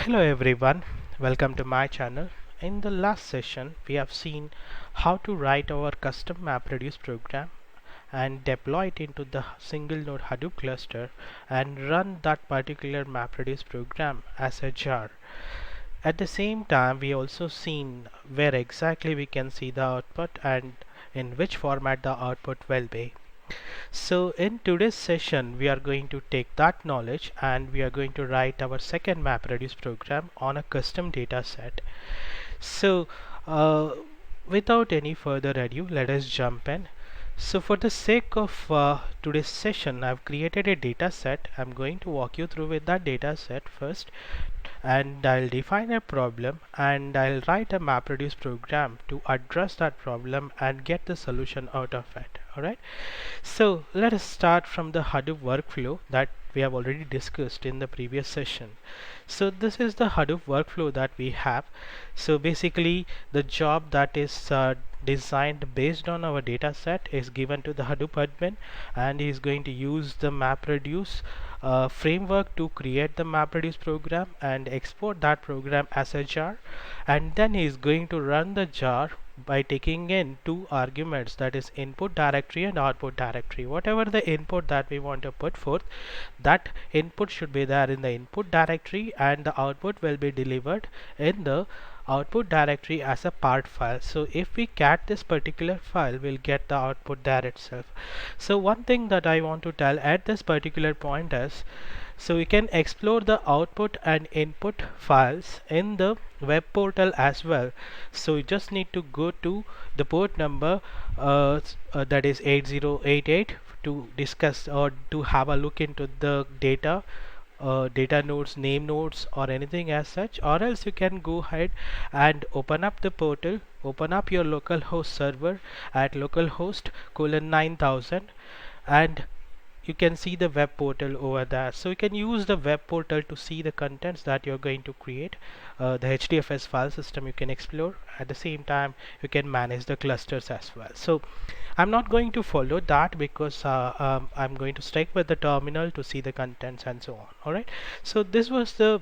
Hello everyone, welcome to my channel. In the last session, we have seen how to write our custom Mapreduce program and deploy it into the single node Hadoop cluster and run that particular Mapreduce program as a jar. At the same time, we also seen where exactly we can see the output and in which format the output will be. So in today's session, we are going to take that knowledge and we are going to write our second MapReduce program on a custom data set. So without any further ado, let us jump in. So for the sake of today's session, I've created a data set. I'm going to walk you through with that data set first, and I'll define a problem and I'll write a MapReduce program to address that problem and get the solution out of it. Alright, so let us start from the Hadoop workflow that we have already discussed in the previous session. So this is the Hadoop workflow that we have. So basically the job that is designed based on our data set is given to the Hadoop admin, and he is going to use the MapReduce framework to create the MapReduce program and export that program as a jar, and then he is going to run the jar by taking in two arguments, that is input directory and output directory. Whatever the input that we want to put forth, that input should be there in the input directory and the output will be delivered in the output directory as a part file. So if we cat this particular file, we'll get the output there itself. So one thing that I want to tell at this particular point is, so we can explore the output and input files in the web portal as well. So you just need to go to the port number that is 8088 to discuss or to have a look into the data nodes, name nodes or anything as such, or else you can go ahead and open up the portal, open up your localhost server at localhost colon 9000, and you can see the web portal over there. So you can use the web portal to see the contents that you're going to create. The HDFS file system you can explore. At the same time, you can manage the clusters as well. So I'm not going to follow that because I'm going to stick with the terminal to see the contents and so on. Alright, so this was the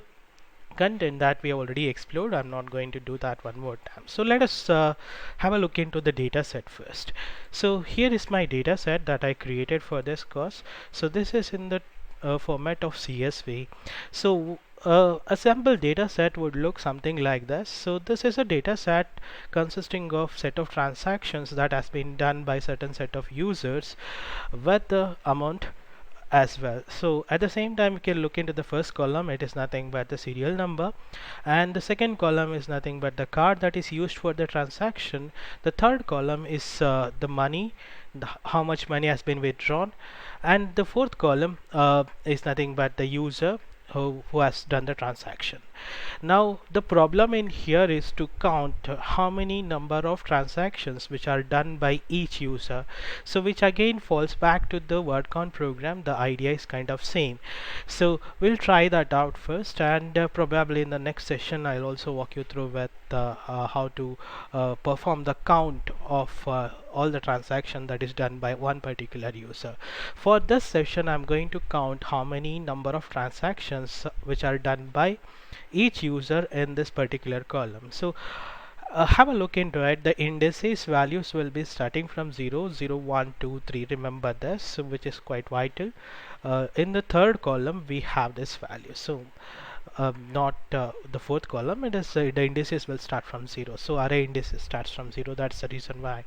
content that we already explored. I'm not going to do that one more time. So let us have a look into the data set first. So here is my data set that I created for this course. So this is in the format of CSV. So a sample data set would look something like this. So this is a data set consisting of set of transactions that has been done by certain set of users with the amount as well. So at the same time, we can look into the first column. It is nothing but the serial number, and the second column is nothing but the card that is used for the transaction. The third column is the money, how much money has been withdrawn, and the fourth column is nothing but the user who has done the transaction. Now the problem in here is to count how many number of transactions which are done by each user, so which again falls back to the word count program. The idea is kind of same, so we'll try that out first, and probably in the next session I'll also walk you through with how to perform the count of all the transaction that is done by one particular user. For this session, I'm going to count how many number of transactions which are done by each user in this particular column. So have a look into it. The indices values will be starting from 0, 0, 1, 2, 3. Remember this, so which is quite vital. In the third column, we have this value. So not the fourth column, it is the indices will start from 0. So array indices starts from 0. That's the reason why.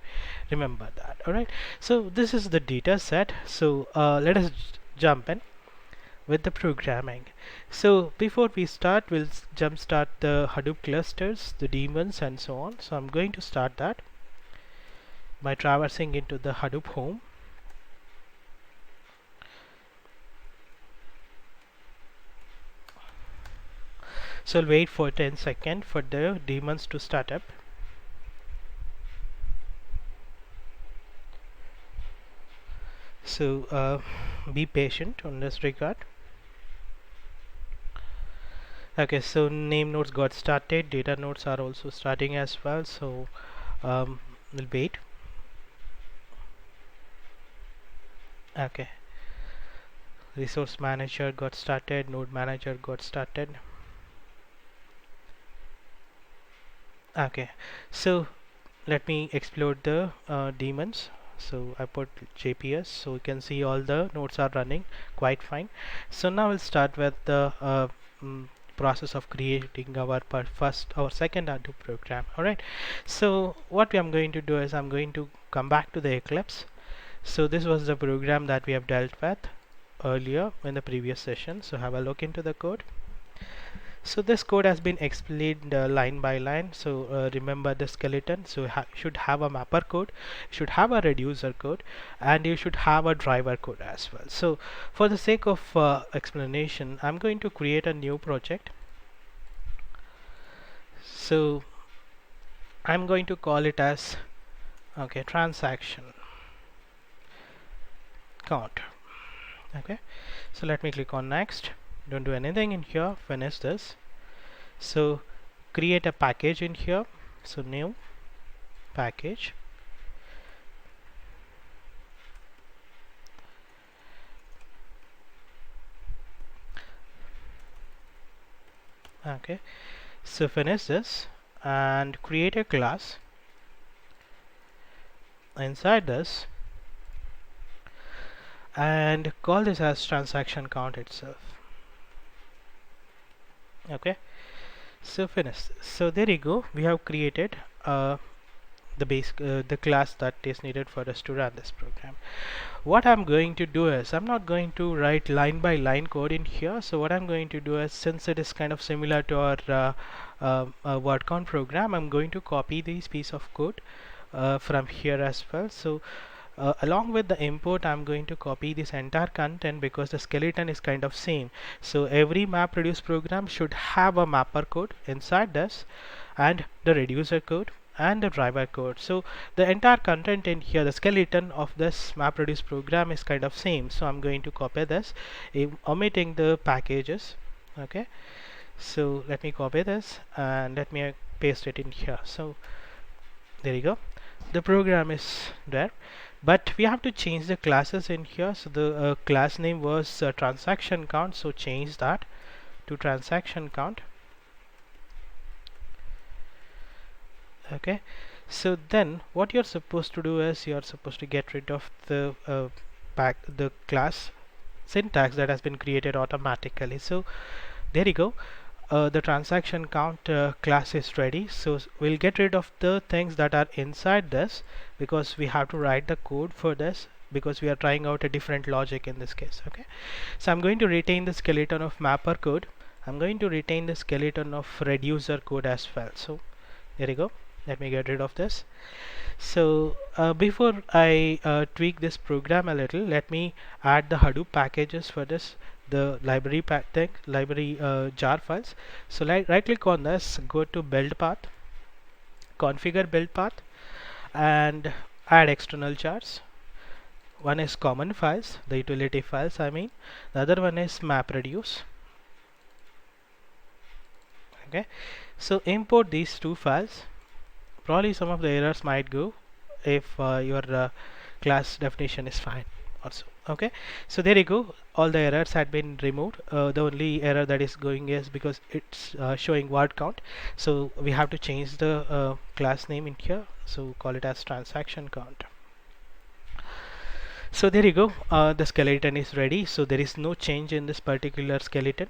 Remember that. Alright, so this is the data set. So let us jump in with the programming. So before we start, we'll jump start the Hadoop clusters, the daemons and so on. So I'm going to start that by traversing into the Hadoop home. So I'll wait for 10 seconds for the daemons to start up. So be patient on this regard. Okay, so name nodes got started, data nodes are also starting as well, so we'll wait. Okay, resource manager got started, node manager got started. Okay, so let me explore the daemons. So I put JPS, so you can see all the nodes are running quite fine. So now we'll start with the mm, process of creating our second Hadoop program. All right, so what I'm going to do is I'm going to come back to the Eclipse. So this was the program that we have dealt with earlier in the previous session. So have a look into the code. So this code has been explained line by line. So remember the skeleton. So should have a mapper code, should have a reducer code, and you should have a driver code as well. So for the sake of explanation, I'm going to create a new project. So I'm going to call it as transaction count. Okay, so let me click on next. Don't do anything in here. Finish this. So create a package in here. So new package. Okay, so finish this and create a class inside this and call this as transaction count itself. Okay, so finish. So there you go, we have created the class that is needed for us to run this program. What I'm going to do is I'm not going to write line by line code in here. So what I'm going to do is, since it is kind of similar to our word count program, I'm going to copy this piece of code from here as well. So along with the import, I'm going to copy this entire content because the skeleton is kind of same. So every Mapreduce program should have a mapper code inside this and the reducer code and the driver code. So the entire content in here, the skeleton of this Mapreduce program is kind of same. So I'm going to copy this, omitting the packages. Okay, so let me copy this and let me paste it in here. So there you go, the program is there, but we have to change the classes in here. So the class name was transaction count, so change that to transaction count. Okay, so then what you're supposed to do is you're supposed to get rid of the the class syntax that has been created automatically. So there you go, the transaction count class is ready. So we'll get rid of the things that are inside this because we have to write the code for this, because we are trying out a different logic in this case. Okay, so I'm going to retain the skeleton of mapper code. I'm going to retain the skeleton of reducer code as well. So there you go, let me get rid of this. So before I tweak this program a little, let me add the Hadoop packages for this, the library jar files. So right click on this, go to build path, configure build path, and add external jars. One is common files, the utility files I mean. The other one is Mapreduce. Okay, so import these two files. Probably some of the errors might go if your class definition is fine also. Okay, so there you go, all the errors had been removed. The only error that is going is because it's showing word count, so we have to change the class name in here, so call it as transaction count. So there you go, the skeleton is ready. So there is no change in this particular skeleton,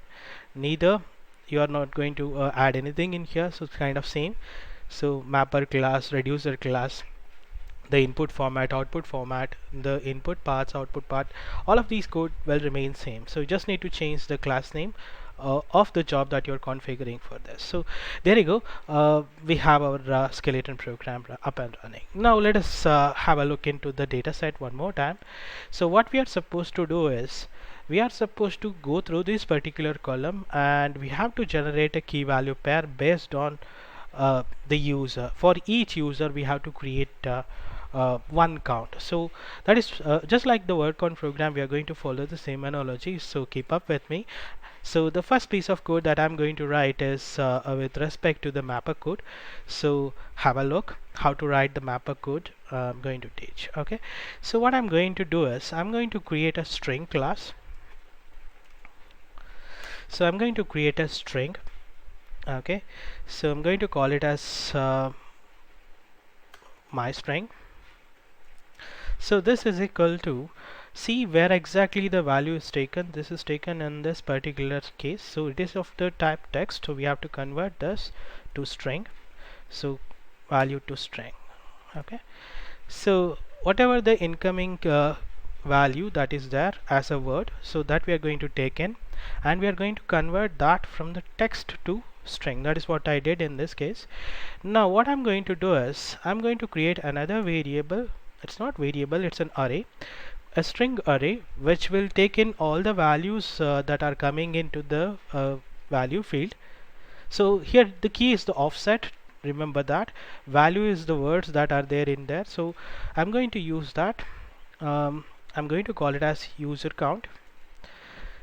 neither you are not going to add anything in here, so it's kind of same. So mapper class, reducer class, the input format, output format, the input parts, output part, all of these code will remain same. So you just need to change the class name of the job that you're configuring for this. So there you go, we have our skeleton program up and running. Now let us have a look into the dataset one more time. So what we are supposed to do is we are supposed to go through this particular column and we have to generate a key value pair based on the user. For each user we have to create one count. So that is just like the word count program, we are going to follow the same analogy, so keep up with me. So the first piece of code that I'm going to write is with respect to the mapper code. So have a look how to write the mapper code. I'm going to teach. Okay, so what I'm going to do is I'm going to create a string class. So I'm going to create a string Okay, so I'm going to call it as my string. So this is equal to, see where exactly the value is taken. This is taken in this particular case, so it is of the type text, so we have to convert this to string. So value to string. Okay, so whatever the incoming value that is there as a word, so that we are going to take in, and we are going to convert that from the text to string. That is what I did in this case. Now what I'm going to do is I'm going to create another variable. It's not variable, it's an array, a string array, which will take in all the values that are coming into the value field. So here the key is the offset. Remember that value is the words that are there in there. So I'm going to use that. I'm going to call it as user count.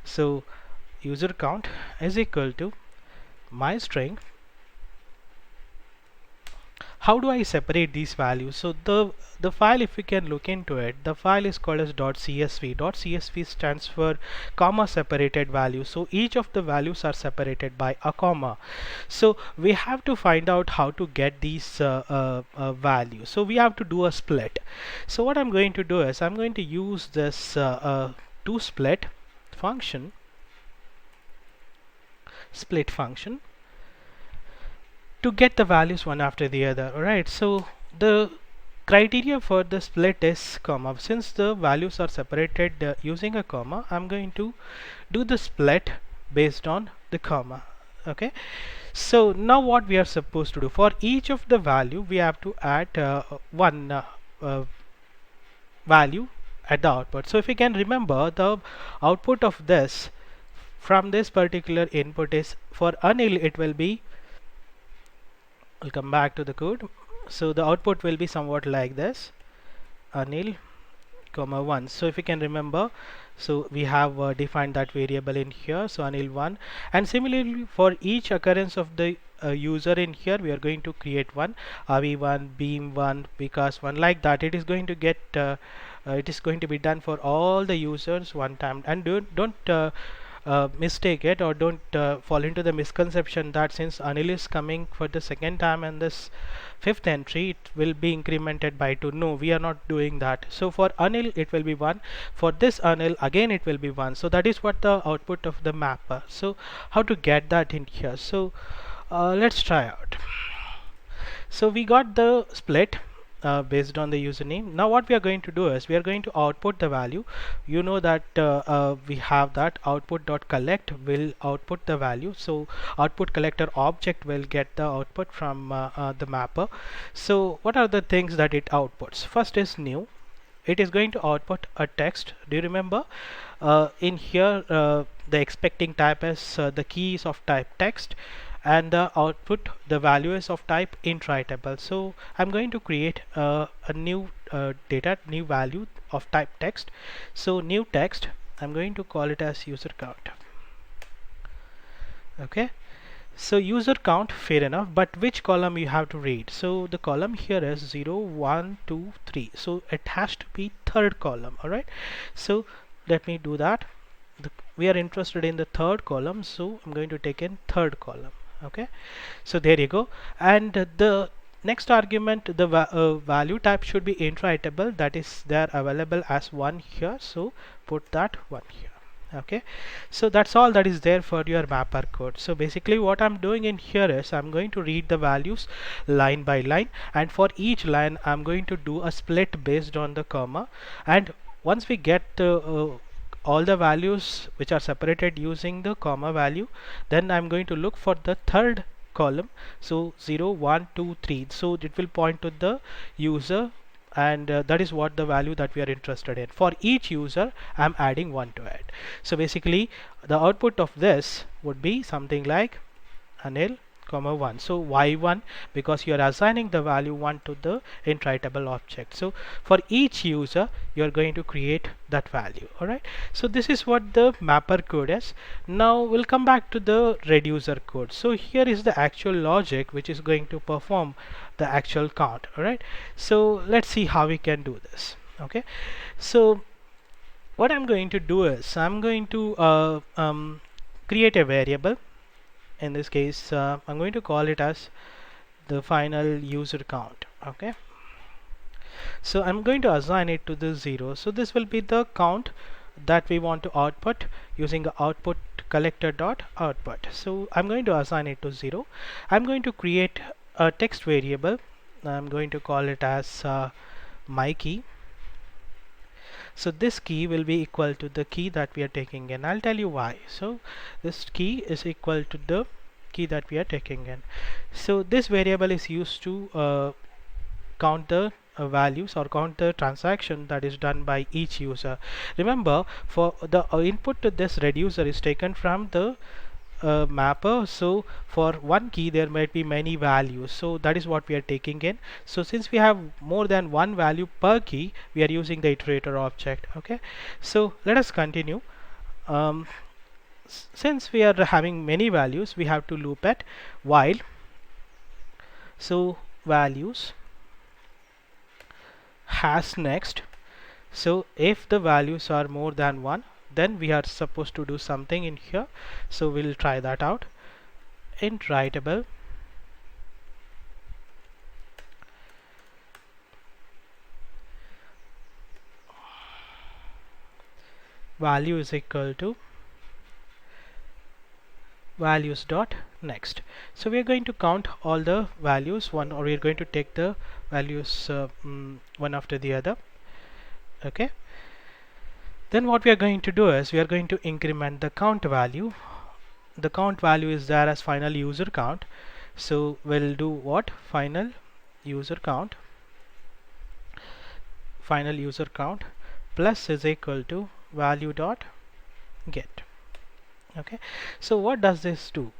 So user count is equal to my string. How do I separate these values? So the file, if you can look into it, the file is called as .csv. .csv stands for comma separated values. So each of the values are separated by a comma. So we have to find out how to get these values. So we have to do a split. So what I'm going to do is I'm going to use this toSplit function, split function, to get the values one after the other. Alright, so the criteria for the split is comma. Since the values are separated using a comma, I'm going to do the split based on the comma. Okay, so now what we are supposed to do, for each of the value we have to add one value at the output. So if you can remember, the output of this from this particular input is, for Anil it will be, I'll come back to the code. So the output will be somewhat like this, Anil comma 1. So if you can remember, so we have defined that variable in here, so Anil 1, and similarly for each occurrence of the user in here, we are going to create one, Avi1, Beam1, Vikas1, like that. It is going to get it is going to be done for all the users one time. And don't mistake it, or don't fall into the misconception that since Anil is coming for the second time and this fifth entry, it will be incremented by 2. No, we are not doing that. So for Anil it will be 1, for this Anil again it will be 1. So that is what the output of the mapper. So how to get that in here? So let's try out. So we got the split based on the username. Now what we are going to do is we are going to output the value. You know that we have that output.collect will output the value. So output collector object will get the output from the mapper. So what are the things that it outputs? First is new. It is going to output a text. Do you remember in here the expecting type is the keys of type text, and the output, the value is of type int writable. So I'm going to create a new new value of type text. So new text, I'm going to call it as user count. Okay, so user count, fair enough, but which column you have to read? So the column here is 0, 1, 2, 3. So it has to be third column. All right, so let me do that. We are interested in the third column, so I'm going to take in third column. Okay, so there you go. And the next argument, the value type should be int writable, that is there available as 1 here, so put that 1 here. Okay, so that's all that is there for your mapper code. So basically what I'm doing in here is I'm going to read the values line by line, and for each line I'm going to do a split based on the comma. And once we get all the values which are separated using the comma value, then I'm going to look for the third column. So 0, 1, 2, 3. So it will point to the user, and that is what the value that we are interested in. For each user I'm adding 1 to it. So basically the output of this would be something like Anil comma 1. So y1, because you are assigning the value 1 to the int writable object. So for each user you are going to create that value. All right, so this is what the mapper code is. Now we'll come back to the reducer code. So here is the actual logic which is going to perform the actual count. All right, so let's see how we can do this. Okay, so what I'm going to do is I'm going to create a variable In this case, I'm going to call it as the final user count. Okay, so I'm going to assign it to the 0. So this will be the count that we want to output using the output collector dot output. So I'm going to assign it to 0. I'm going to create a text variable. I'm going to call it as my key. So this key will be equal to the key that we are taking in. I'll tell you why. So this key is equal to the key that we are taking in. So this variable is used to count the values or count the transaction that is done by each user. Remember, for the input to this reducer is taken from the mapper, so for one key there might be many values, so that is what we are taking in. So since we have more than one value per key, we are using the iterator object. Okay, so let us continue. Since we are having many values, we have to loop at while. So values has next. So if the values are more than one, then we are supposed to do something in here. So we'll try that out. Int writable value is equal to values dot next. So we are going to count all the values one, or we are going to take the values one after the other. Okay, then what we are going to do is we are going to increment the count value. The count value is there as final user count, so we'll do what? Final user count plus is equal to value dot get. Okay, so what does this do?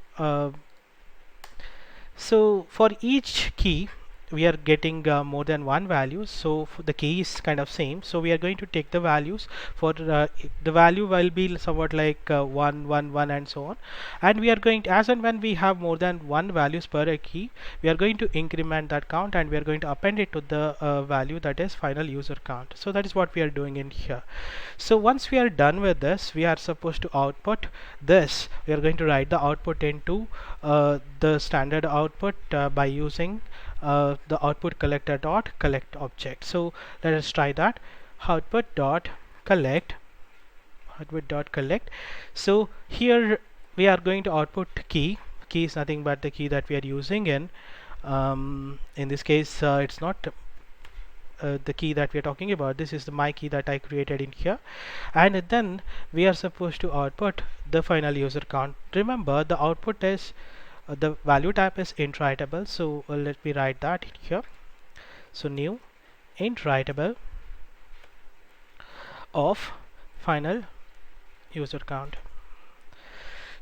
So for each key we are getting more than one value, so the key is kind of same, so we are going to take the values for the value will be somewhat like 1 1 1 and so on, and we are going to, as and when we have more than one values per a key, we are going to increment that count and we are going to append it to the value that is final user count. So that is what we are doing in here. So once we are done with this, we are supposed to output this. We are going to write the output into the standard output by using the output collector dot collect object. So let us try that. Output dot collect. So here we are going to output key. Key is nothing but the key that we are using in this case it's not the key that we are talking about. This is the my key that I created in here, and then we are supposed to output the final user count. Remember, the output is the value type is int writable, so let me write that here. So new int writable of final user count.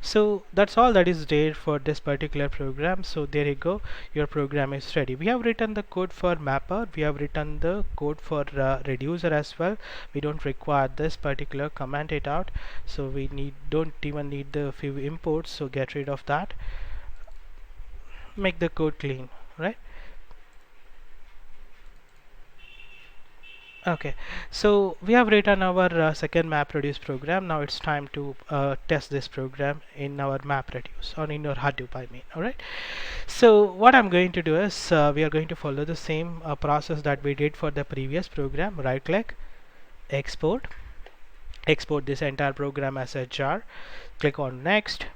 So that's all that is there for this particular program. So there you go, your program is ready. We have written the code for mapper, we have written the code for reducer as well. We don't require this particular comment it out, so we don't even need the few imports, so get rid of that. Make the code clean, right? Okay, so we have written our second Mapreduce program. Now it's time to test this program in our Mapreduce, or in your Hadoop I mean. Alright, so what I'm going to do is we are going to follow the same process that we did for the previous program. Right click, export this entire program as a jar, click on next.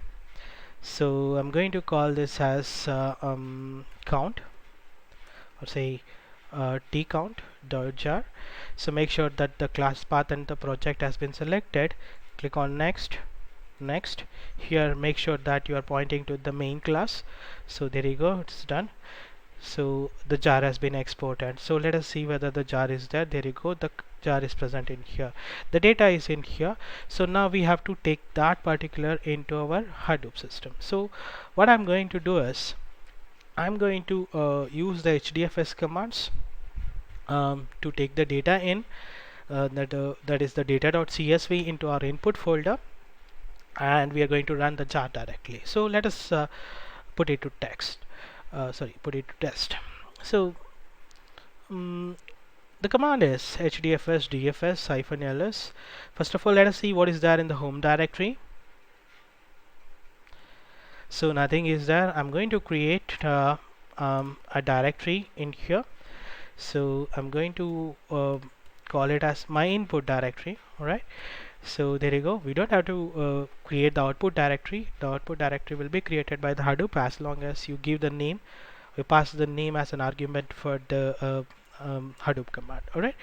So I'm going to call this as count, or say tcount.jar. So make sure that the class path and the project has been selected. Click on next. Here make sure that you are pointing to the main class. So there you go, it's done. So the jar has been exported. So let us see whether the jar is there. There you go, the jar is present in here, the data is in here. So now we have to take that particular into our Hadoop system. So what I'm going to do is I'm going to use the HDFS commands to take the data in, that is the data.csv into our input folder, and we are going to run the jar directly. So let us put it to test. So the command is hdfs dfs -ls. First of all, let us see what is there in the home directory. So nothing is there. I'm going to create a directory in here. So I'm going to call it as my input directory. All right. So there you go. We don't have to create the output directory. The output directory will be created by the Hadoop as long as you give the name. We pass the name as an argument for the Hadoop command. All right.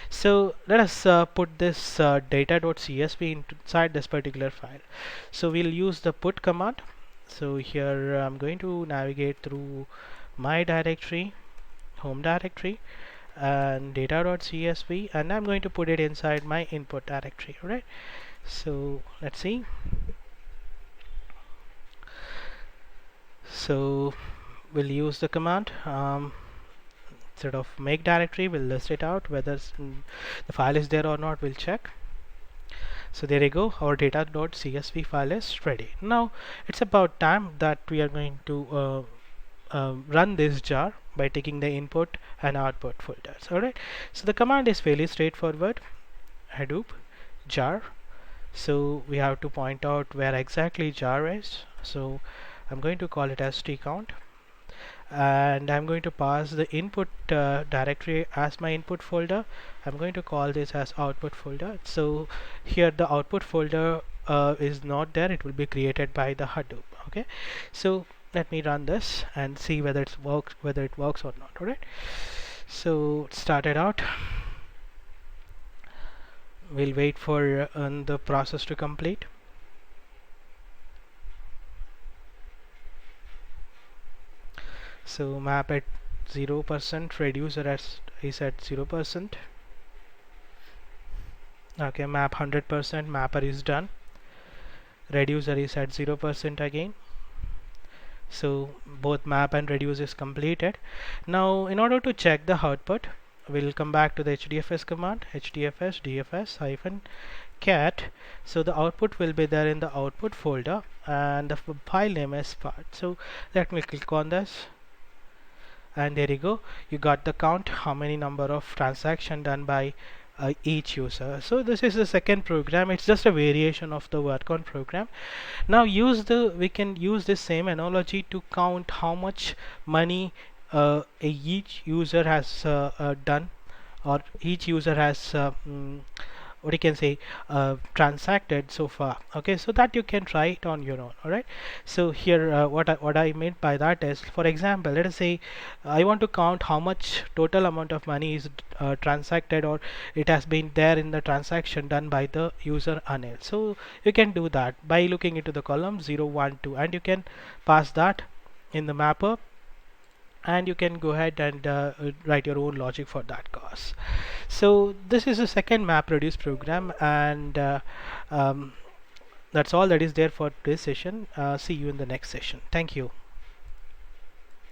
So let us put this data.csv inside this particular file. So we'll use the put command. So here I'm going to navigate through my directory, home directory, and data.csv, and I'm going to put it inside my input directory. All right. So let's see. So we'll use the command instead of make directory. We'll list it out whether the file is there or not. We'll check. So there you go, our data.csv file is ready. Now it's about time that we are going to run this jar by taking the input and output folders. Alright, so the command is fairly straightforward. Hadoop jar. So we have to point out where exactly jar is. So I'm going to call it as tcount, and I'm going to pass the input directory as my input folder. I'm going to call this as output folder. So here the output folder is not there. It will be created by the Hadoop. Okay, so let me run this and see whether it works or not. All right, so start it out. We'll wait for the process to complete. So map at 0%, reducer is at 0%. Okay, map 100%, mapper is done. Reducer is at 0% again. So both map and reduce is completed. Now in order to check the output, we'll come back to the hdfs command, hdfs dfs hyphen cat. So the output will be there in the output folder, and the file name is part. So let me click on this, and there you go, you got the count, how many number of transaction done by each user. So this is the second program. It's just a variation of the work on program. Now we can use this same analogy to count how much money each user has done, or each user has what you can say transacted so far. Okay, so that you can try it on your own. All right, so here what I meant by that is, for example, let us say I want to count how much total amount of money is transacted, or it has been there in the transaction done by the user Anil. So you can do that by looking into the column 0 1 2, and you can pass that in the mapper, and you can go ahead and write your own logic for that cause. So this is the second Mapreduce program, and that's all that is there for this session. See you in the next session. Thank you.